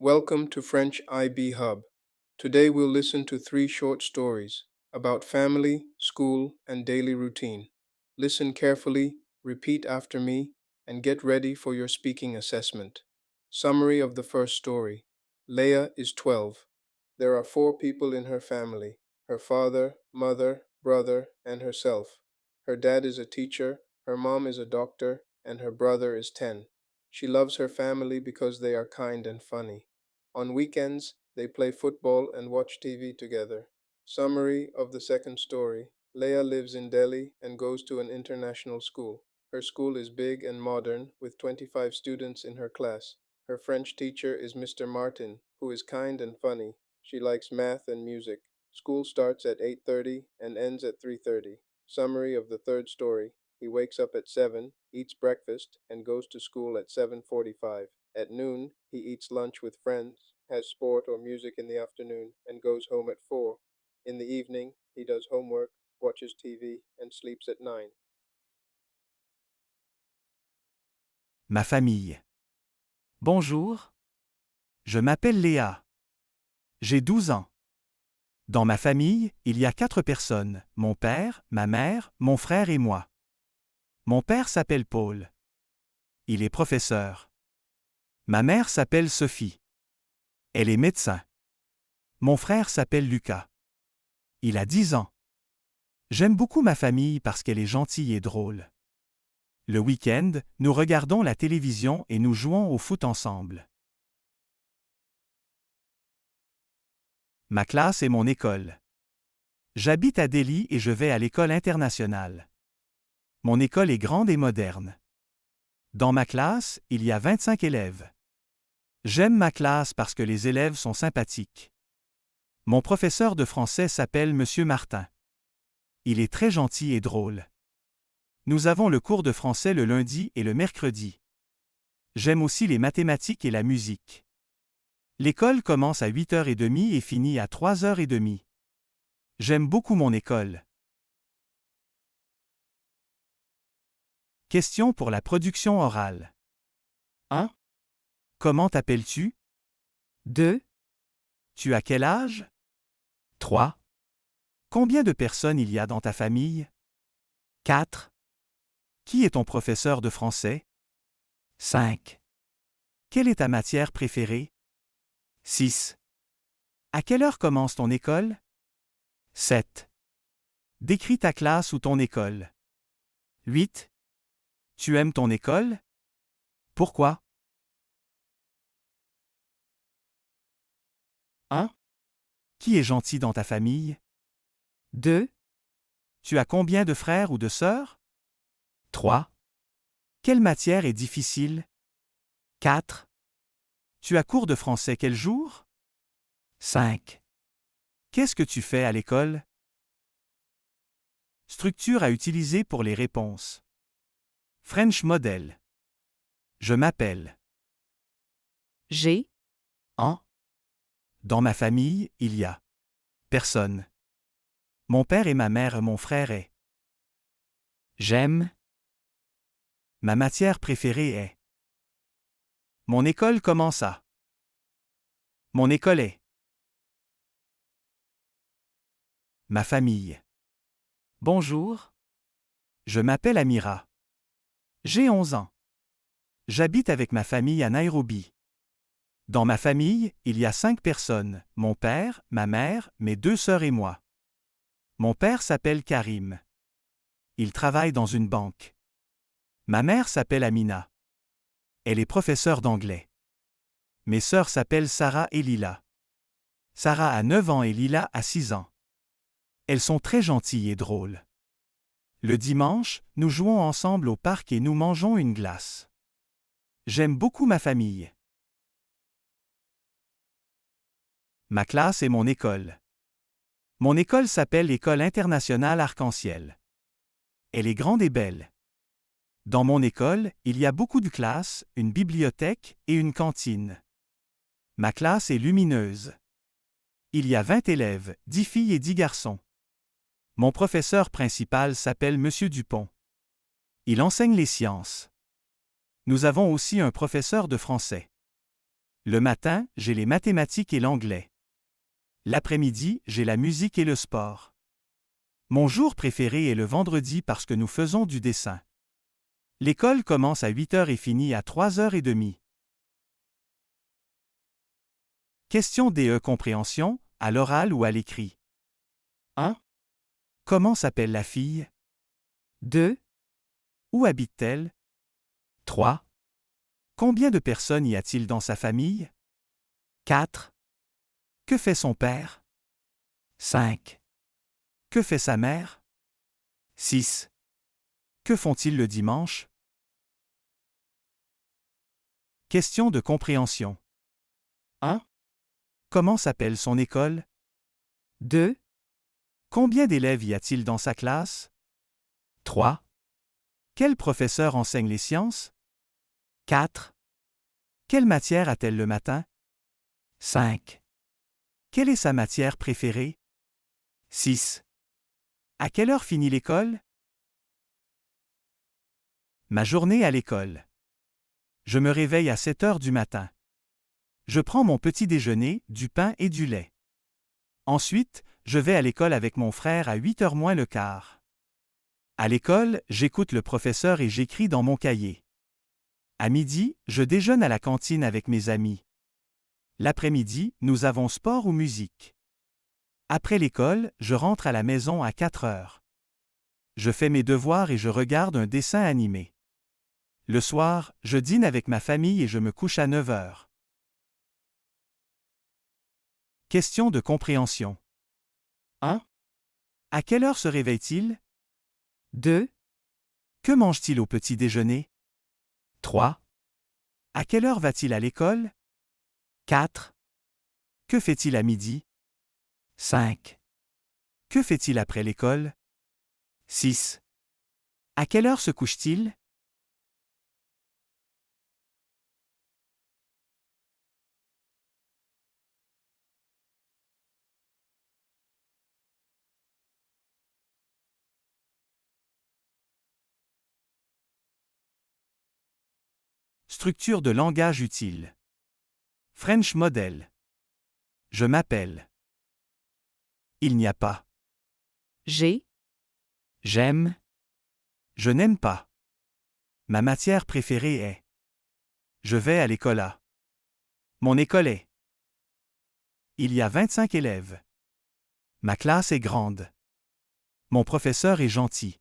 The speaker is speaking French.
Welcome to French IB Hub. Today we'll listen to three short stories about family, school, and daily routine. Listen carefully, repeat after me, and get ready for your speaking assessment. Summary of the first story. Leah is 12. There are four people in her family: her father, mother, brother, and herself. Her dad is a teacher, her mom is a doctor, and her brother is 10. She loves her family because they are kind and funny. On weekends, they play football and watch TV together. Summary of the second story. Leah lives in Delhi and goes to an international school. Her school is big and modern, with 25 students in her class. Her French teacher is Mr. Martin, who is kind and funny. She likes math and music. School starts at 8:30 and ends at 3:30. Summary of the third story. He wakes up at 7, eats breakfast, and goes to school at 7:45. At noon, he eats lunch with friends, has sport or music in the afternoon, and goes home at 4. In the evening, he does homework, watches TV, and sleeps at 9. Ma famille. Bonjour. Je m'appelle Léa. J'ai 12 ans. Dans ma famille, il y a 4 personnes, mon père, ma mère, mon frère et moi. Mon père s'appelle Paul. Il est professeur. Ma mère s'appelle Sophie. Elle est médecin. Mon frère s'appelle Lucas. Il a 10 ans. J'aime beaucoup ma famille parce qu'elle est gentille et drôle. Le week-end, nous regardons la télévision et nous jouons au foot ensemble. Ma classe est mon école. J'habite à Delhi et je vais à l'école internationale. Mon école est grande et moderne. Dans ma classe, il y a 25 élèves. J'aime ma classe parce que les élèves sont sympathiques. Mon professeur de français s'appelle Monsieur Martin. Il est très gentil et drôle. Nous avons le cours de français le lundi et le mercredi. J'aime aussi les mathématiques et la musique. L'école commence à 8h30 et finit à 3h30. J'aime beaucoup mon école. Question pour la production orale. 1. Comment t'appelles-tu? 2. Tu as quel âge? 3. Combien de personnes il y a dans ta famille? 4. Qui est ton professeur de français? 5. Quelle est ta matière préférée? 6. À quelle heure commence ton école? 7. Décris ta classe ou ton école. 8. Tu aimes ton école? Pourquoi? 1. Qui est gentil dans ta famille? 2. Tu as combien de frères ou de sœurs? 3. Quelle matière est difficile? 4. Tu as cours de français quel jour? 5. Qu'est-ce que tu fais à l'école? Structure à utiliser pour les réponses. French Model. Je m'appelle. J'ai, En. Dans ma famille, il y a personne. Mon père et ma mère, mon frère est. j'aime, Ma matière préférée est. Mon école commence à. Mon école est. Ma famille. Bonjour. Je m'appelle Amira. J'ai 11 ans. J'habite avec ma famille à Nairobi. Dans ma famille, il y a 5 personnes, mon père, ma mère, mes 2 sœurs et moi. Mon père s'appelle Karim. Il travaille dans une banque. Ma mère s'appelle Amina. Elle est professeure d'anglais. Mes sœurs s'appellent Sarah et Lila. Sarah a 9 ans et Lila a 6 ans. Elles sont très gentilles et drôles. Le dimanche, nous jouons ensemble au parc et nous mangeons une glace. J'aime beaucoup ma famille. Ma classe est mon école. Mon école s'appelle l'École internationale Arc-en-Ciel. Elle est grande et belle. Dans mon école, il y a beaucoup de classes, une bibliothèque et une cantine. Ma classe est lumineuse. Il y a 20 élèves, 10 filles et 10 garçons. Mon professeur principal s'appelle Monsieur Dupont. Il enseigne les sciences. Nous avons aussi un professeur de français. Le matin, j'ai les mathématiques et l'anglais. L'après-midi, j'ai la musique et le sport. Mon jour préféré est le vendredi parce que nous faisons du dessin. L'école commence à 8 heures et finit à 3h30. Question DE compréhension, à l'oral ou à l'écrit. 1. Comment s'appelle la fille? 2, Où habite-t-elle? 3, Combien de personnes y a-t-il dans sa famille? 4, Que fait son père? 5, Que fait sa mère? 6, Que font-ils le dimanche? Question de compréhension. 1. Comment s'appelle son école? 2, Combien d'élèves y a-t-il dans sa classe? 3, Quel professeur enseigne les sciences? 4, Quelle matière a-t-elle le matin? 5, Quelle est sa matière préférée? 6. À quelle heure finit l'école? Ma journée à l'école. Je me réveille à 7 heures du matin. Je prends mon petit déjeuner, du pain et du lait. Ensuite, je vais à l'école avec mon frère à 8h moins le quart. À l'école, j'écoute le professeur et j'écris dans mon cahier. À midi, je déjeune à la cantine avec mes amis. L'après-midi, nous avons sport ou musique. Après l'école, je rentre à la maison à 4 heures. Je fais mes devoirs et je regarde un dessin animé. Le soir, je dîne avec ma famille et je me couche à 9 heures. Question de compréhension. 1. À quelle heure se réveille-t-il? 2, Que mange-t-il au petit déjeuner? 3, À quelle heure va-t-il à l'école? 4, Que fait-il à midi? 5, Que fait-il après l'école? 6. À quelle heure se couche-t-il? Structure de langage utile. French model. Je m'appelle. Il n'y a pas. J'ai. J'aime. Je n'aime pas. Ma matière préférée est. Je vais à l'école à. Mon école est. Il y a 25 élèves. Ma classe est grande. Mon professeur est gentil.